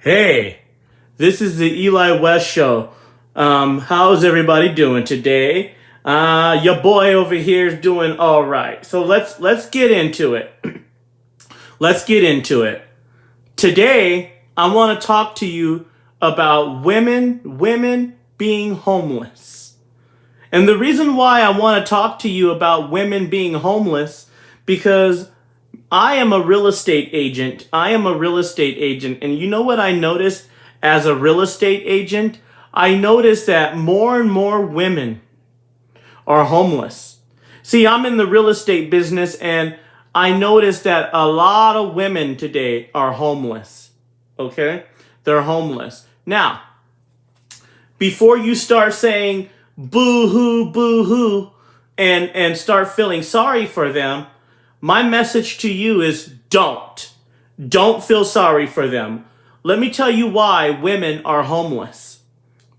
Hey, this is the Eli West Show. How's everybody doing today? Your boy over here is doing all right. So let's get into it. Let's get into it. Today, I want to talk to you about women being homeless. And the reason why I want to talk to you about women being homeless, because I am a real estate agent. And you know what I noticed as a real estate agent? I noticed that more and more women are homeless. See, I'm in the real estate business, and I noticed that a lot of women today are homeless. Okay? They're homeless. Now, before you start saying boo-hoo, and start feeling sorry for them, my message to you is don't. Don't feel sorry for them. Let me tell you why women are homeless.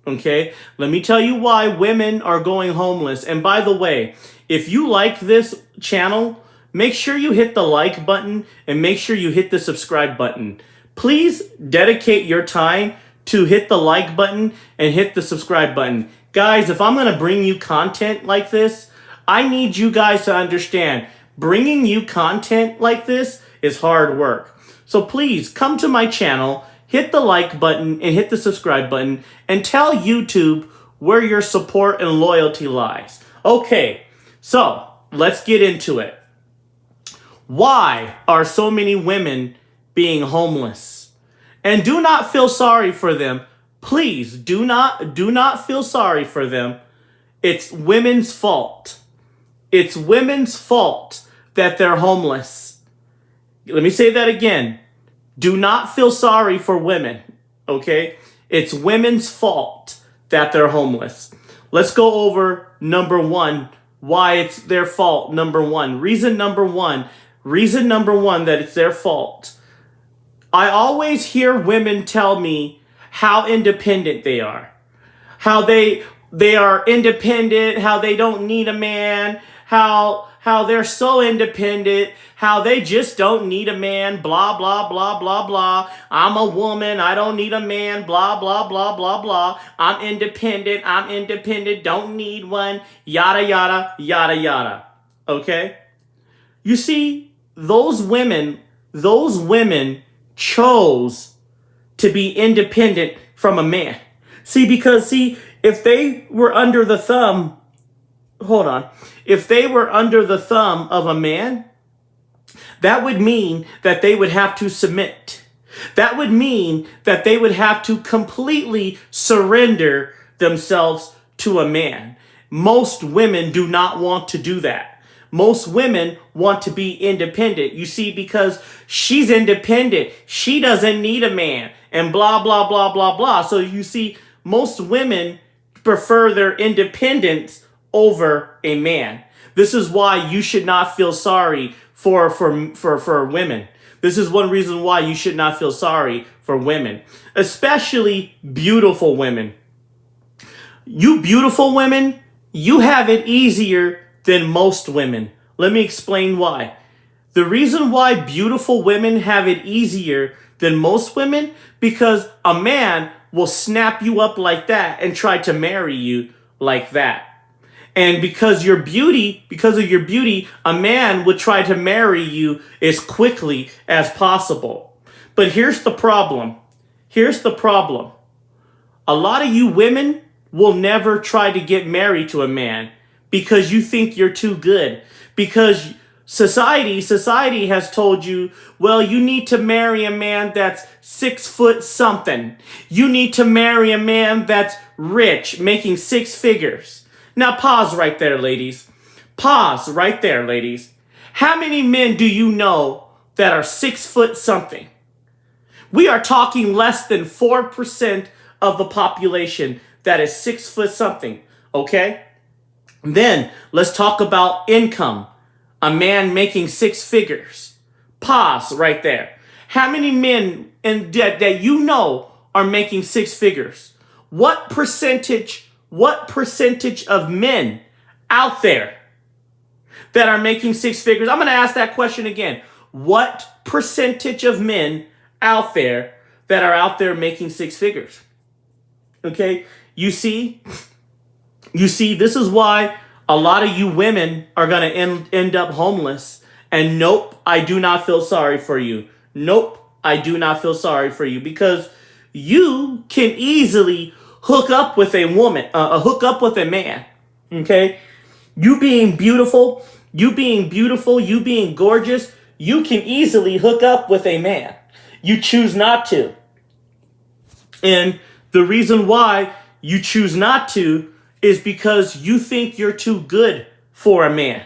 Okay? Let me tell you why women are going homeless. And by the way, if you like this channel, make sure you hit the like button and make sure you hit the subscribe button. Please dedicate your time to hit the like button and hit the subscribe button. Guys, if I'm going to bring you content like this, I need you guys to understand bringing you content like this is hard work. So please come to my channel, hit the like button and hit the subscribe button, and tell YouTube where your support and loyalty lies. Okay, so let's get into it. Why are so many women being homeless? And do not feel sorry for them. Please do not feel sorry for them. It's women's fault. It's women's fault that they're homeless. Let me say that again. Do not feel sorry for women, okay? It's women's fault that they're homeless. Let's go over number one, why it's their fault. Reason number one that it's their fault. I always hear women tell me how independent they are. How they are independent, how they don't need a man, how they're so independent, how they just don't need a man, blah, blah, blah, blah, blah. I'm a woman, I don't need a man, blah, blah, blah, blah, blah. I'm independent, don't need one, yada, yada, yada, yada. Okay? You see, those women chose to be independent from a man. Because if they were under the thumb, if they were under the thumb of a man, that would mean that they would have to submit. That would mean that they would have to completely surrender themselves to a man. Most women do not want to do that. Most women want to be independent. You see, because she's independent, she doesn't need a man, and blah, blah, blah, blah, blah. So you see, most women prefer their independence over a man. This is why you should not feel sorry for women. This is one reason why you should not feel sorry for women, especially beautiful women. You beautiful women, you have it easier than most women. Let me explain why. The reason why beautiful women have it easier than most women, because a man will snap you up like that and try to marry you like that. And because of your beauty, a man would try to marry you as quickly as possible. But here's the problem. A lot of you women will never try to get married to a man because you think you're too good. Because society has told you, well, you need to marry a man that's 6 foot something. You need to marry a man that's rich, making 6 figures. Now pause right there, ladies. Pause right there, ladies. How many men do you know that are 6 foot something? We are talking less than 4% of the population that is 6 foot something, okay? Then let's talk about income. A man making 6 figures. Pause right there. How many men that you know are making 6 figures? What percentage of men out there that are making 6 figures? I'm going to ask that question again. What percentage of men out there that are out there making six figures. Okay? You see, this is why a lot of you women are going to end up homeless. And nope, I do not feel sorry for you. Nope, I do not feel sorry for you, because you can easily hook up with a woman, hook up with a man. Okay? You being beautiful, you being gorgeous, you can easily hook up with a man. You choose not to. And the reason why you choose not to is because you think you're too good for a man.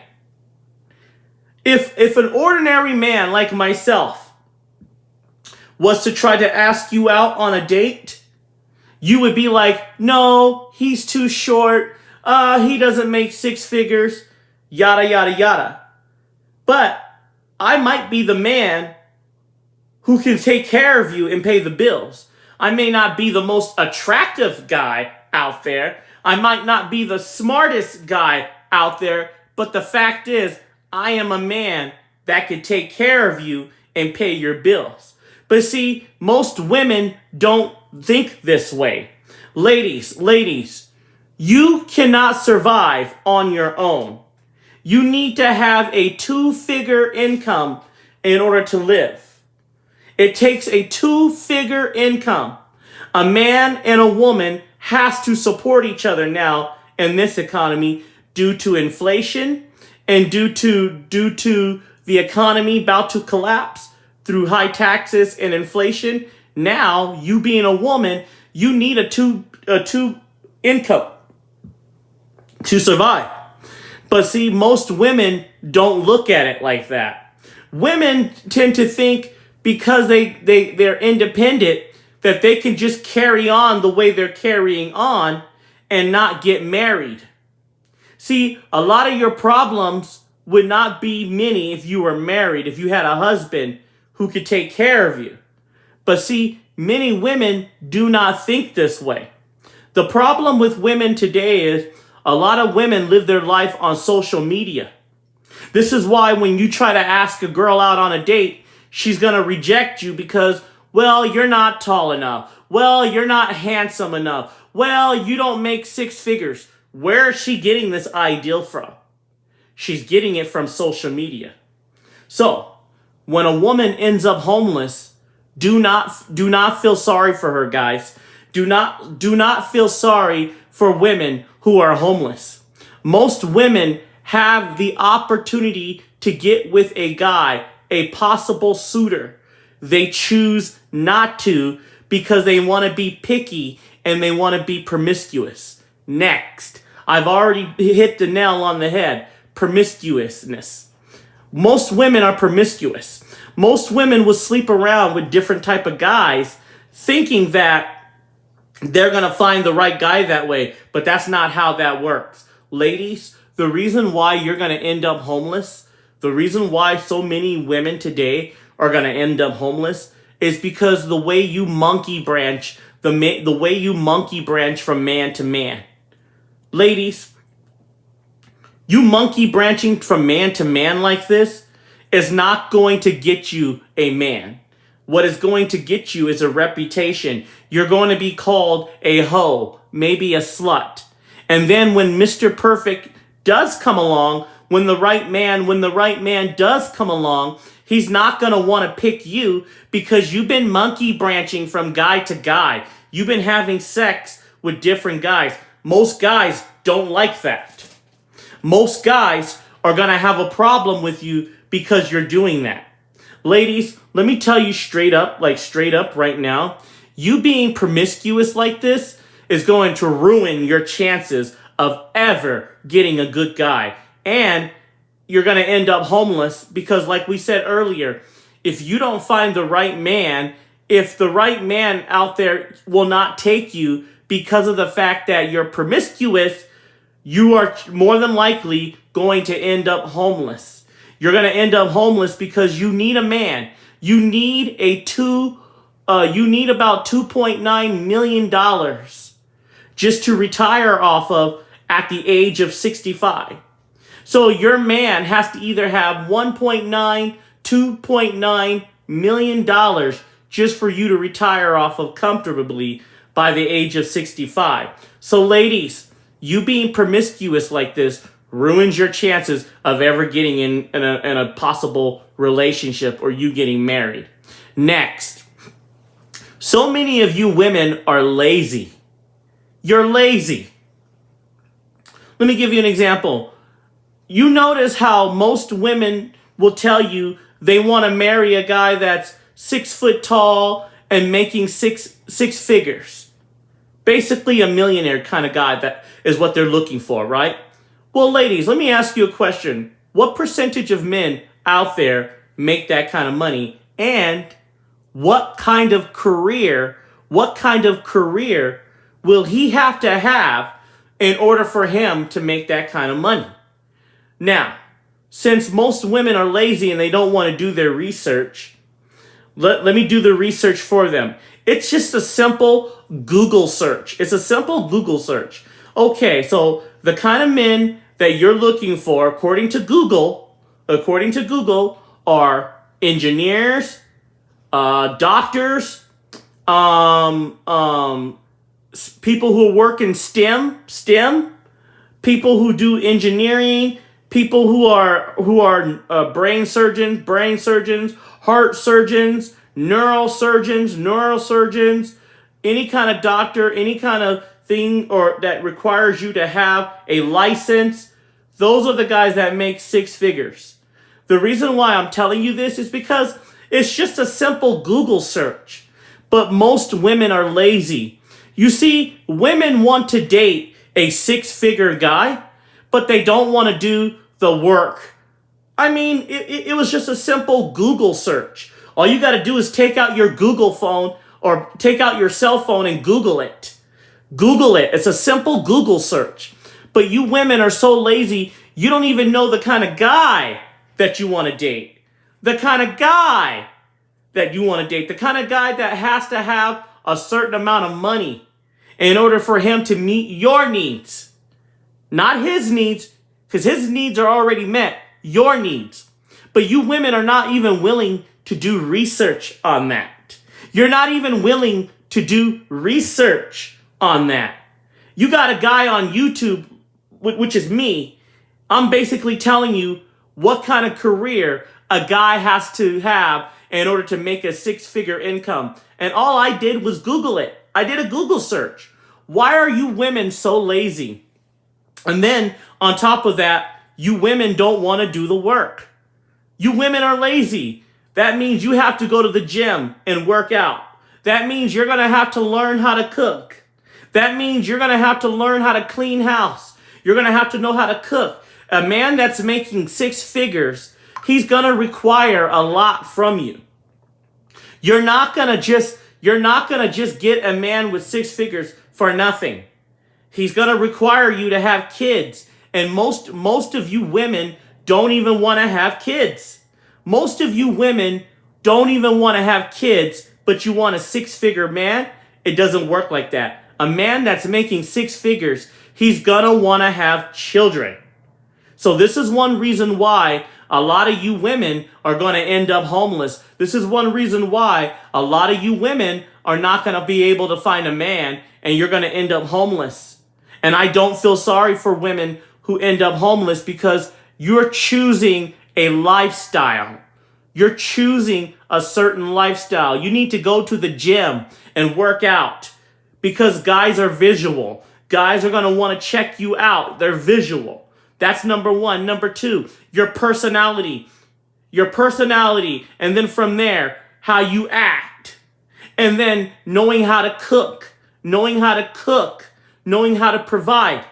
If an ordinary man like myself was to try to ask you out on a date, you would be like, no, he's too short. He doesn't make six figures, yada, yada, yada. But I might be the man who can take care of you and pay the bills. I may not be the most attractive guy out there. I might not be the smartest guy out there. But the fact is, I am a man that can take care of you and pay your bills. But see, most women don't think this way. Ladies, you cannot survive on your own. You need to have a 2-figure income in order to live. It takes a 2-figure income. A man and a woman has to support each other now in this economy due to inflation and due to the economy about to collapse through high taxes and inflation. Now, you being a woman, you need a two income to survive. But see, most women don't look at it like that. Women tend to think because they're independent that they can just carry on the way they're carrying on and not get married. See, a lot of your problems would not be many if you were married, if you had a husband who could take care of you. But see, many women do not think this way. The problem with women today is a lot of women live their life on social media. This is why when you try to ask a girl out on a date, she's going to reject you because, well, you're not tall enough. Well, you're not handsome enough. Well, you don't make six figures. Where is she getting this ideal from? She's getting it from social media. So, when a woman ends up homeless, do not feel sorry for her, guys. Do not feel sorry for women who are homeless. Most women have the opportunity to get with a guy, a possible suitor. They choose not to because they want to be picky and they want to be promiscuous. Next, I've already hit the nail on the head. Promiscuousness. Most women are promiscuous. Most women will sleep around with different type of guys thinking that they're going to find the right guy that way, but that's not how that works. Ladies, the reason why you're going to end up homeless, the reason why so many women today are going to end up homeless is because the way you monkey branch, the way you monkey branch from man to man. Ladies, you monkey branching from man to man like this is not going to get you a man. What is going to get you is a reputation. You're going to be called a hoe, maybe a slut. And then when Mr. Perfect does come along, when the right man does come along, he's not going to want to pick you because you've been monkey branching from guy to guy. You've been having sex with different guys. Most guys don't like that. Most guys are going to have a problem with you because you're doing that. Ladies, let me tell you straight up right now, you being promiscuous like this is going to ruin your chances of ever getting a good guy. And you're going to end up homeless because, like we said earlier, if you don't find the right man, if the right man out there will not take you because of the fact that you're promiscuous, you are more than likely going to end up homeless. You're going to end up homeless because you need a man. You need about $2.9 million just to retire off of at the age of 65. So your man has to either have $1.9, $2.9 million just for you to retire off of comfortably by the age of 65. So ladies, you being promiscuous like this ruins your chances of ever getting in a possible relationship or you getting married. Next, so many of you women are lazy. You're lazy. Let me give you an example. You notice how most women will tell you they want to marry a guy that's 6 foot tall and making six figures. Basically a millionaire kind of guy, that is what they're looking for, right? Well, ladies, let me ask you a question. What percentage of men out there make that kind of money? And what kind of career will he have to have in order for him to make that kind of money? Now, since most women are lazy and they don't want to do their research, let me do the research for them. It's just a simple Google search. It's a simple Google search. Okay, so the kind of men that you're looking for, according to Google, are engineers, doctors, people who work in STEM, people who do engineering, people who are brain surgeons, heart surgeons, neurosurgeons, any kind of doctor, any kind of thing or that requires you to have a license. Those are the guys that make 6 figures. The reason why I'm telling you this is because it's just a simple Google search. But most women are lazy. You see, women want to date a 6-figure guy, but they don't want to do the work. I mean, it was just a simple Google search. All you got to do is take out your Google phone or take out your cell phone and Google it. Google it. It's a simple Google search. But you women are so lazy, you don't even know the kind of guy that you want to date. The kind of guy that you want to date. The kind of guy that has to have a certain amount of money in order for him to meet your needs. Not his needs, because his needs are already met. Your needs. But you women are not even willing to do research on that. You're not even willing to do research on that. You got a guy on YouTube, which is me. I'm basically telling you what kind of career a guy has to have in order to make a 6-figure income. And all I did was Google it. I did a Google search. Why are you women so lazy? And then on top of that, you women don't want to do the work. You women are lazy. That means you have to go to the gym and work out. That means you're going to have to learn how to cook. That means you're going to have to learn how to clean house. You're going to have to know how to cook. A man that's making 6 figures, he's going to require a lot from you. You're not going to just get a man with 6 figures for nothing. He's going to require you to have kids. And most of you women don't even want to have kids. Most of you women don't even want to have kids, but you want a 6-figure man. It doesn't work like that. A man that's making 6 figures, he's going to want to have children. So this is one reason why a lot of you women are going to end up homeless. This is one reason why a lot of you women are not going to be able to find a man and you're going to end up homeless. And I don't feel sorry for women who end up homeless because you're choosing a lifestyle. You're choosing a certain lifestyle. You need to go to the gym and work out because guys are visual. Guys are going to want to check you out. They're visual. That's number one. Number two, your personality. Your personality. And then from there, how you act. And then knowing how to cook. Knowing how to cook. Knowing how to provide.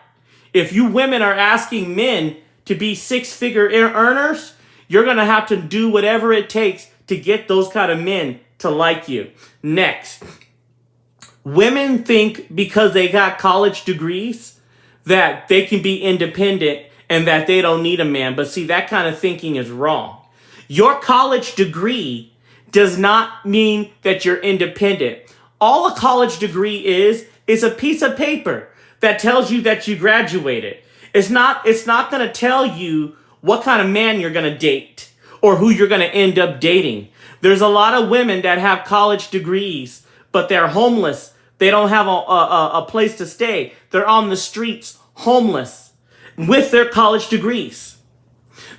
If you women are asking men to be 6-figure earners, you're going to have to do whatever it takes to get those kind of men to like you. Next, women think because they got college degrees that they can be independent and that they don't need a man. But see, that kind of thinking is wrong. Your college degree does not mean that you're independent. All a college degree is a piece of paper that tells you that you graduated. It's not going to tell you what kind of man you're going to date or who you're going to end up dating. There's a lot of women that have college degrees, but they're homeless. They don't have a place to stay. They're on the streets, homeless, with their college degrees.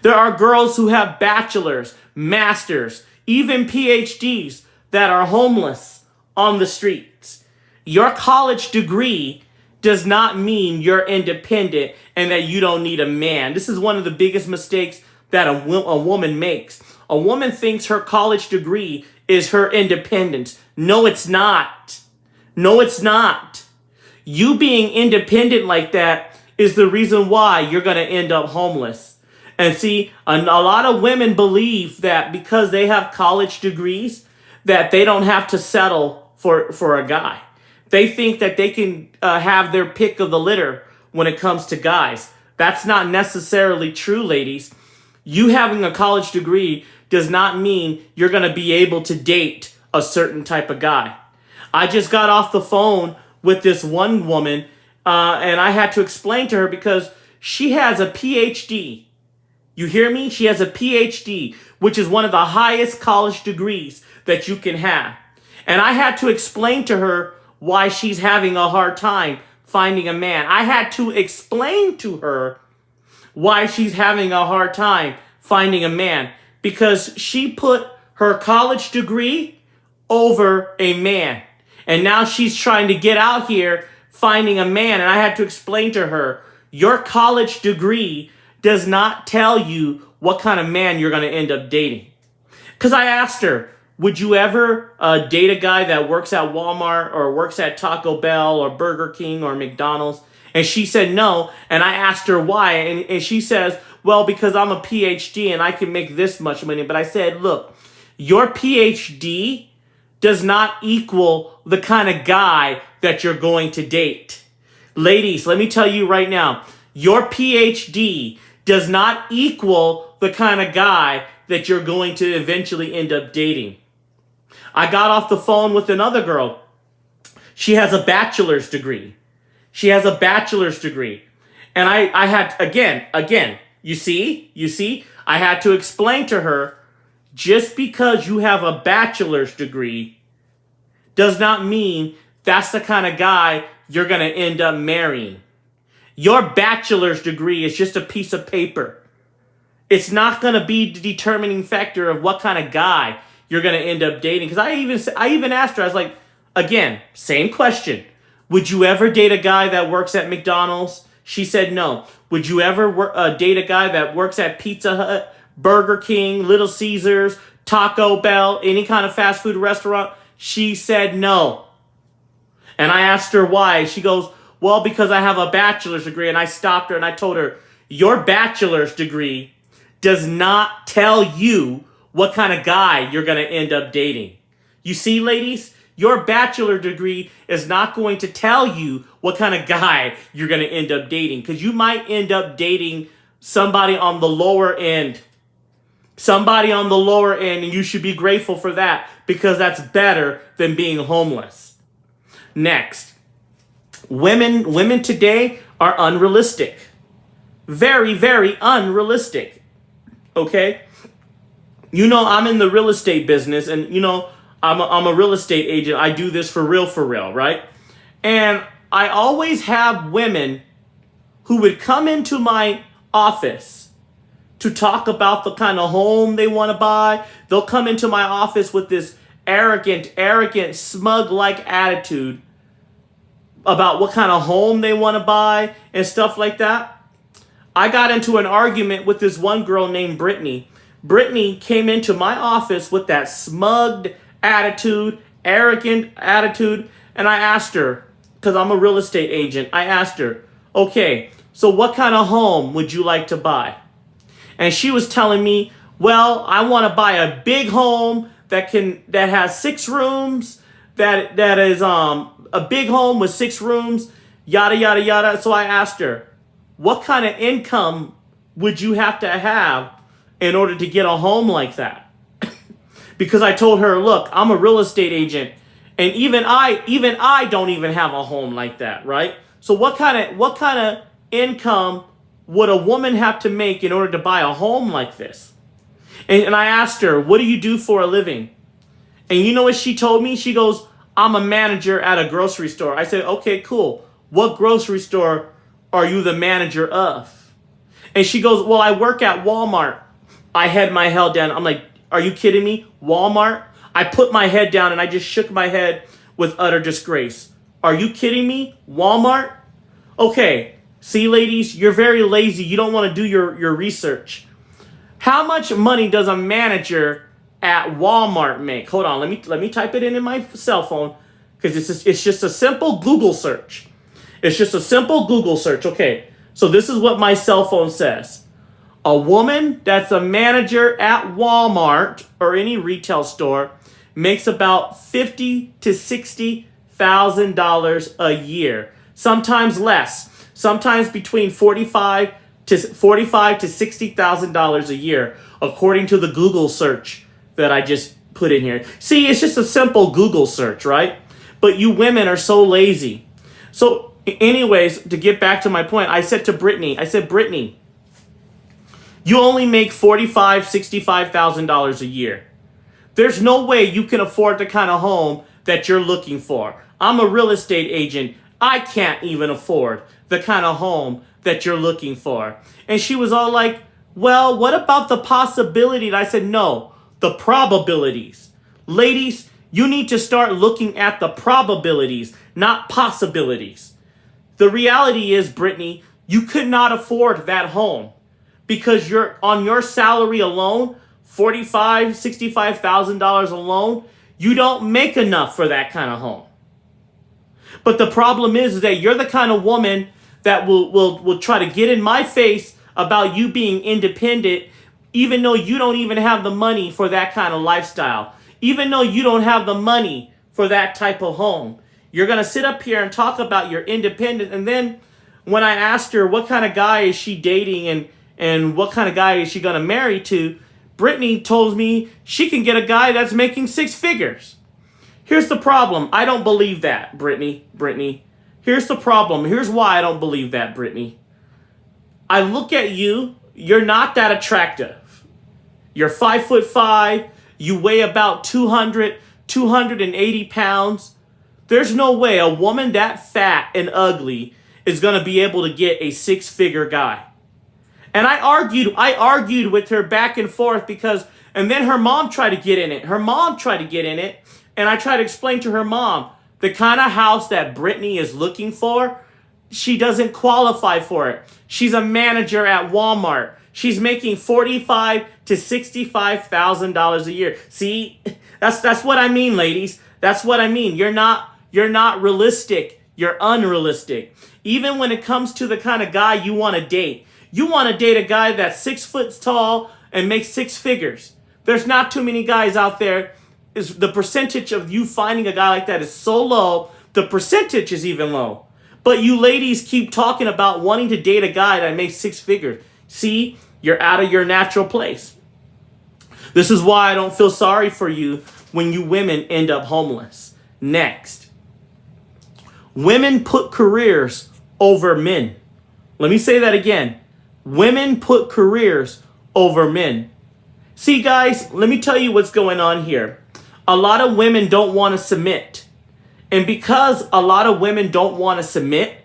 There are girls who have bachelor's, master's, even PhDs that are homeless on the streets. Your college degree does not mean you're independent and that you don't need a man. This is one of the biggest mistakes that a woman makes. A woman thinks her college degree is her independence. No, it's not. No, it's not. You being independent like that is the reason why you're going to end up homeless. And see, a lot of women believe that because they have college degrees, that they don't have to settle for a guy. They think that they can have their pick of the litter when it comes to guys. That's not necessarily true, ladies. You having a college degree does not mean you're going to be able to date a certain type of guy. I just got off the phone with this one woman, and I had to explain to her because she has a PhD. You hear me? She has a PhD, which is one of the highest college degrees that you can have. And I had to explain to her why she's having a hard time finding a man. I had to explain to her why she's having a hard time finding a man because she put her college degree over a man. And now she's trying to get out here finding a man. And I had to explain to her, your college degree does not tell you what kind of man you're going to end up dating. Because I asked her, would you ever date a guy that works at Walmart or works at Taco Bell or Burger King or McDonald's? And she said no. And I asked her why. And she says, well, because I'm a PhD and I can make this much money. But I said, look, your PhD does not equal the kind of guy that you're going to date. Ladies, let me tell you right now, your PhD does not equal the kind of guy that you're going to eventually end up dating. I got off the phone with another girl. She has a bachelor's degree. And I had, again, you see, I had to explain to her, just because you have a bachelor's degree does not mean that's the kind of guy you're going to end up marrying. Your bachelor's degree is just a piece of paper. It's not going to be the determining factor of what kind of guy you're going to end up dating. Because I even asked her, I was like, again, same question. Would you ever date a guy that works at McDonald's? She said no. Would you ever date a guy that works at Pizza Hut, Burger King, Little Caesars, Taco Bell, any kind of fast food restaurant? She said no. And I asked her why. She goes, well, because I have a bachelor's degree. And I stopped her and I told her, your bachelor's degree does not tell you what kind of guy you're going to end up dating. You see, ladies, your bachelor degree is not going to tell you what kind of guy you're going to end up dating, because you might end up dating somebody on the lower end. And you should be grateful for that, because that's better than being homeless. Next, women today are unrealistic. Very, very unrealistic. Okay? You know, I'm in the real estate business, and you know, I'm a real estate agent. I do this for real, right? And I always have women who would come into my office to talk about the kind of home they want to buy. They'll come into my office with this arrogant, smug-like attitude about what kind of home they want to buy and stuff like that. I got into an argument with this one girl named Brittany. Brittany came into my office with that smugged attitude, arrogant attitude, and I asked her, because I'm a real estate agent, I asked her, okay, so what kind of home would you like to buy? And she was telling me, well, I want to buy a big home that has 6 rooms, that is a big home with 6 rooms, yada, yada, yada. So I asked her, what kind of income would you have to have in order to get a home like that? Because I told her, look, I'm a real estate agent, and even I don't even have a home like that, right? So what kind of income would a woman have to make in order to buy a home like this? And I asked her, what do you do for a living? And you know what she told me? She goes, I'm a manager at a grocery store. I said, okay, cool. What grocery store are you the manager of? And she goes, well, I work at Walmart. I had my head down. I'm like, are you kidding me? Walmart? I put my head down and I just shook my head with utter disgrace. Are you kidding me? Walmart? Okay. See, ladies, you're very lazy. You don't want to do your research. How much money does a manager at Walmart make? Hold on, let me type it in my cell phone because it's just a simple Google search. It's just a simple Google search. Okay, so this is what my cell phone says. A woman that's a manager at Walmart or any retail store makes about $50,000 to $60,000 a year, sometimes less. Sometimes between $45,000 to $60,000 a year, according to the Google search that I just put in here. See, it's just a simple Google search, right? But you women are so lazy. So anyways, to get back to my point, I said to Brittany, Brittany, you only make $45,000, $65,000 a year. There's no way you can afford the kind of home that you're looking for. I'm a real estate agent. I can't even afford the kind of home that you're looking for. And she was all like, well, what about the possibility? And I said, no, the probabilities. Ladies, you need to start looking at the probabilities, not possibilities. The reality is, Brittany, you could not afford that home because you're on your salary alone, $45,000, $65,000 alone, you don't make enough for that kind of home. But the problem is that you're the kind of woman that will try to get in my face about you being independent, even though you don't even have the money for that kind of lifestyle. Even though you don't have the money for that type of home. You're going to sit up here and talk about your independence. And then when I asked her what kind of guy is she dating and what kind of guy is she going to marry to, Brittany told me she can get a guy that's making six figures. Here's the problem. I don't believe that, Brittany. Here's the problem. Here's why I don't believe that, Brittany. I look at you. You're not that attractive. You're 5'5". You weigh about 280 pounds. There's no way a woman that fat and ugly is going to be able to get a six-figure guy. And I argued with her back and forth and then her mom tried to get in it. And I tried to explain to her mom, the kind of house that Brittany is looking for, she doesn't qualify for it. She's a manager at Walmart. She's making $45,000 to $65,000 a year. See, that's what I mean, ladies. That's what I mean. You're not realistic. You're unrealistic. Even when it comes to the kind of guy you want to date. You want to date a guy that's 6 foot tall and makes six figures. There's not too many guys out there. The percentage of you finding a guy like that is so low. The percentage is even low. But you ladies keep talking about wanting to date a guy that makes six figures. See, you're out of your natural place. This is why I don't feel sorry for you when you women end up homeless. Next. Women put careers over men. Let me say that again. Women put careers over men. See, guys, let me tell you what's going on here. A lot of women don't want to submit. And because a lot of women don't want to submit,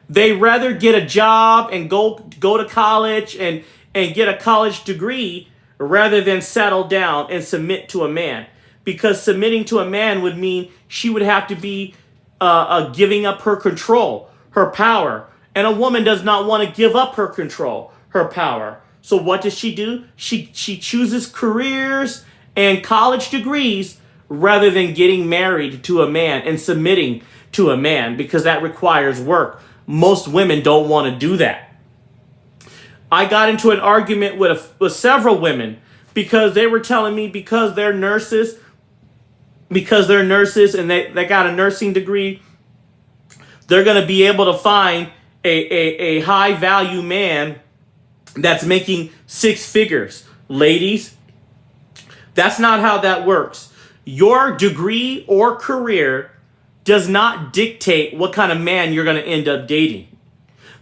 they rather get a job and go to college and get a college degree rather than settle down and submit to a man. Because submitting to a man would mean she would have to be giving up her control, her power. And a woman does not want to give up her control, her power. So what does she do? She chooses careers and college degrees rather than getting married to a man and submitting to a man, because that requires work. Most women don't want to do that. I got into an argument with several women because they were telling me because they're nurses and they got a nursing degree, they're going to be able to find a high value man that's making six figures. Ladies, that's not how that works. Your degree or career does not dictate what kind of man you're going to end up dating.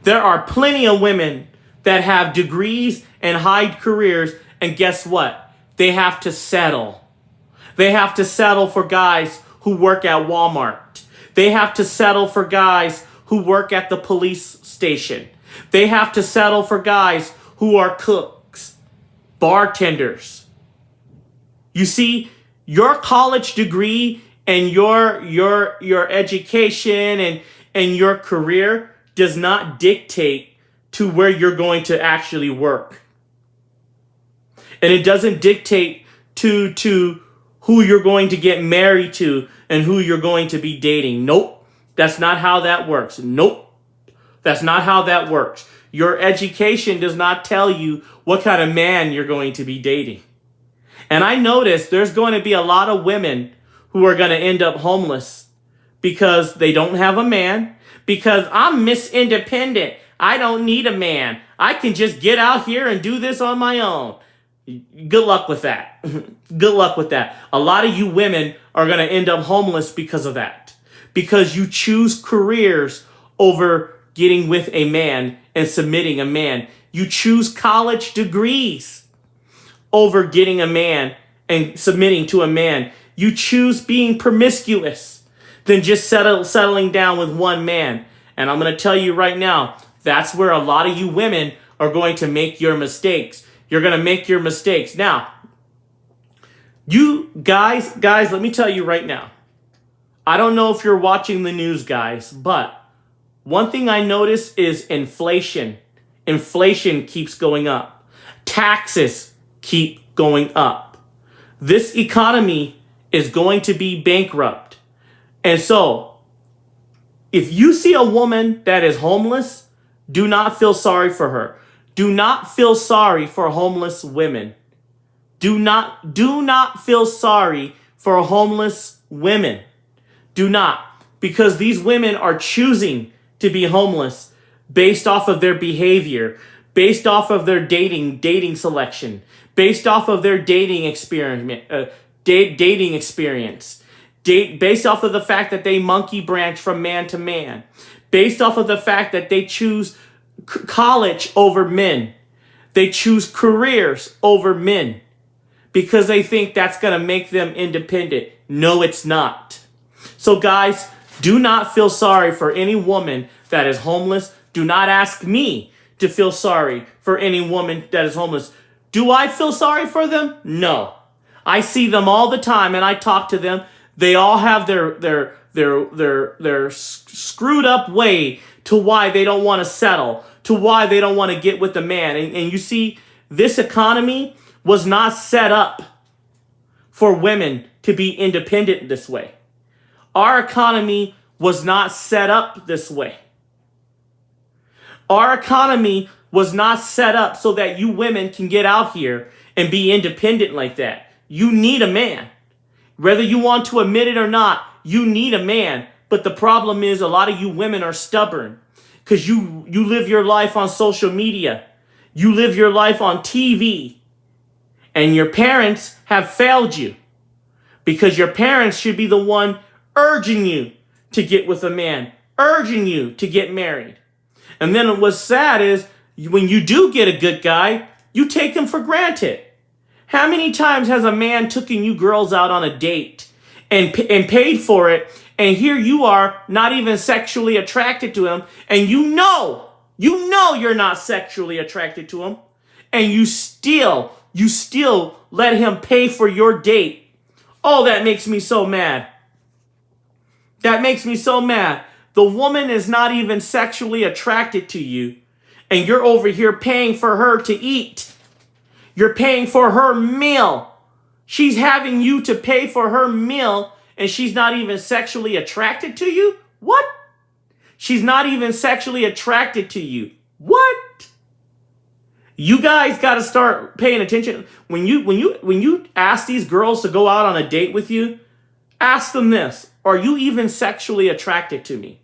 There are plenty of women that have degrees and high careers, and guess what? they have to settle. They have to settle for guys who work at Walmart. They have to settle for guys who work at the police station. They have to settle for guys who are cooks, bartenders. You see, your college degree and your education and your career does not dictate to where you're going to actually work. And it doesn't dictate to who you're going to get married to and who you're going to be dating. Nope. That's not how that works. Nope. That's not how that works. Your education does not tell you what kind of man you're going to be dating. And I notice there's going to be a lot of women who are going to end up homeless because they don't have a man, because I'm Miss Independent. I don't need a man. I can just get out here and do this on my own. Good luck with that. Good luck with that. A lot of you women are going to end up homeless because of that. Because you choose careers over getting with a man and submitting a man. You choose college degrees over getting a man and submitting to a man. You choose being promiscuous than just settling down with one man. And I'm going to tell you right now, that's where a lot of you women are going to make your mistakes. You're going to make your mistakes. Now, you guys, let me tell you right now. I don't know if you're watching the news, guys, but one thing I notice is inflation. Inflation keeps going up. Taxes keep going up. This economy is going to be bankrupt. And so, if you see a woman that is homeless, do not feel sorry for her. Do not feel sorry for homeless women. Do not feel sorry for homeless women. Do not. Because these women are choosing to be homeless based off of their behavior, based off of their dating selection, based off of their dating experience, based off of the fact that they monkey branch from man to man, based off of the fact that they choose college over men. They choose careers over men because they think that's going to make them independent. No, it's not. So guys, do not feel sorry for any woman that is homeless. Do not ask me to feel sorry for any woman that is homeless. Do I feel sorry for them? No. I see them all the time and I talk to them. They all have their screwed up way to why they don't want to settle, to why they don't want to get with a man. And you see, this economy was not set up for women to be independent this way. Our economy was not set up this way. Our economy was not set up so that you women can get out here and be independent like that. You need a man. Whether you want to admit it or not, you need a man. But the problem is a lot of you women are stubborn because you live your life on social media. You live your life on TV. And your parents have failed you because your parents should be the one urging you to get with a man, urging you to get married. And then what's sad is when you do get a good guy, you take him for granted. How many times has a man taken you girls out on a date and paid for it, and here you are not even sexually attracted to him, and you know you're not sexually attracted to him, and you still let him pay for your date? Oh, that makes me so mad. That makes me so mad. The woman is not even sexually attracted to you, and you're over here paying for her to eat. You're paying for her meal. She's having you to pay for her meal, and she's not even sexually attracted to you? What? She's not even sexually attracted to you. What? You guys got to start paying attention. When you ask these girls to go out on a date with you, ask them this: are you even sexually attracted to me?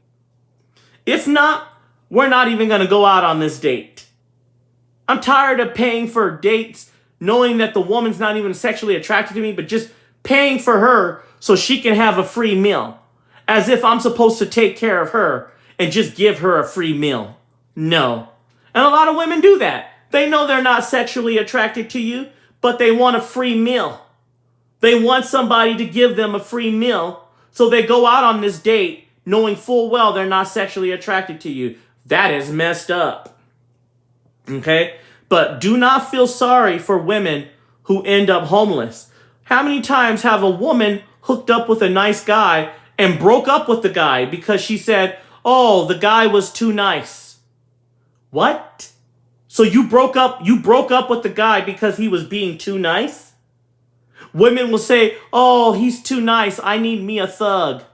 If not, we're not even going to go out on this date. I'm tired of paying for dates knowing that the woman's not even sexually attracted to me, but just paying for her so she can have a free meal, as if I'm supposed to take care of her and just give her a free meal. No. And a lot of women do that. They know they're not sexually attracted to you, but they want a free meal. They want somebody to give them a free meal, so they go out on this date knowing full well they're not sexually attracted to you. That is messed up. Okay? But do not feel sorry for women who end up homeless. How many times have a woman hooked up with a nice guy and broke up with the guy because she said, oh, the guy was too nice? What? So you broke up with the guy because he was being too nice? Women will say, oh, he's too nice. I need me a thug.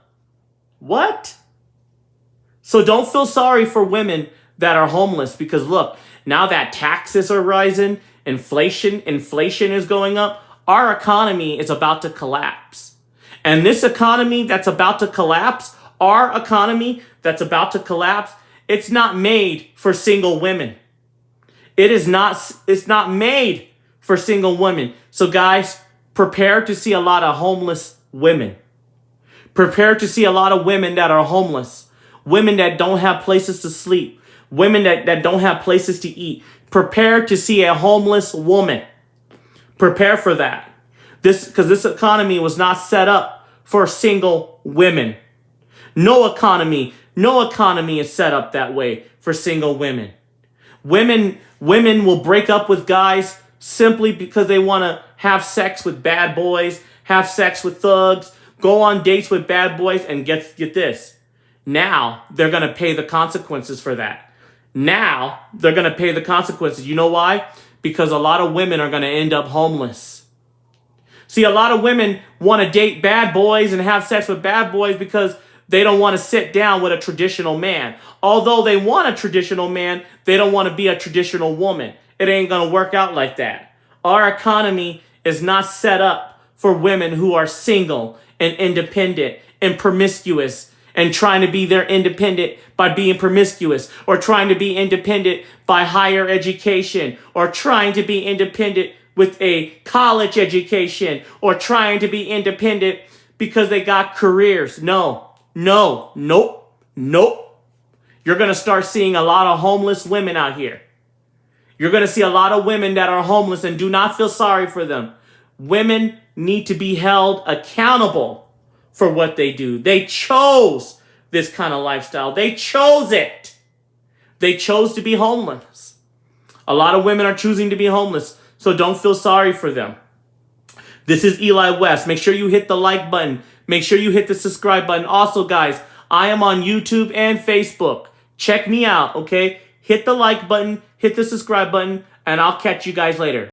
What? So don't feel sorry for women that are homeless, because look, now that taxes are rising, inflation is going up, our economy is about to collapse. And this economy that's about to collapse, our economy that's about to collapse, it's not made for single women. It's not made for single women. So guys, prepare to see a lot of homeless women. Prepare to see a lot of women that are homeless. Women that don't have places to sleep. Women that don't have places to eat. Prepare to see a homeless woman. Prepare for that. Because this economy was not set up for single women. No economy is set up that way for single women. Women will break up with guys simply because they want to have sex with bad boys, have sex with thugs, go on dates with bad boys, and get this. Now they're going to pay the consequences for that. Now they're going to pay the consequences. You know why? Because a lot of women are going to end up homeless. See, a lot of women want to date bad boys and have sex with bad boys because they don't want to sit down with a traditional man. Although they want a traditional man, they don't want to be a traditional woman. It ain't going to work out like that. Our economy is not set up for women who are single and independent and promiscuous and trying to be their independent by being promiscuous, or trying to be independent by higher education, or trying to be independent with a college education, or trying to be independent because they got careers. No. Nope. You're going to start seeing a lot of homeless women out here. You're going to see a lot of women that are homeless, and do not feel sorry for them. Women need to be held accountable for what they do. They chose this kind of lifestyle. They chose it. They chose to be homeless. A lot of women are choosing to be homeless, so don't feel sorry for them. This is Eli West. Make sure you hit the like button. Make sure you hit the subscribe button. Also, guys, I am on YouTube and Facebook. Check me out, okay? Hit the like button, hit the subscribe button, and I'll catch you guys later.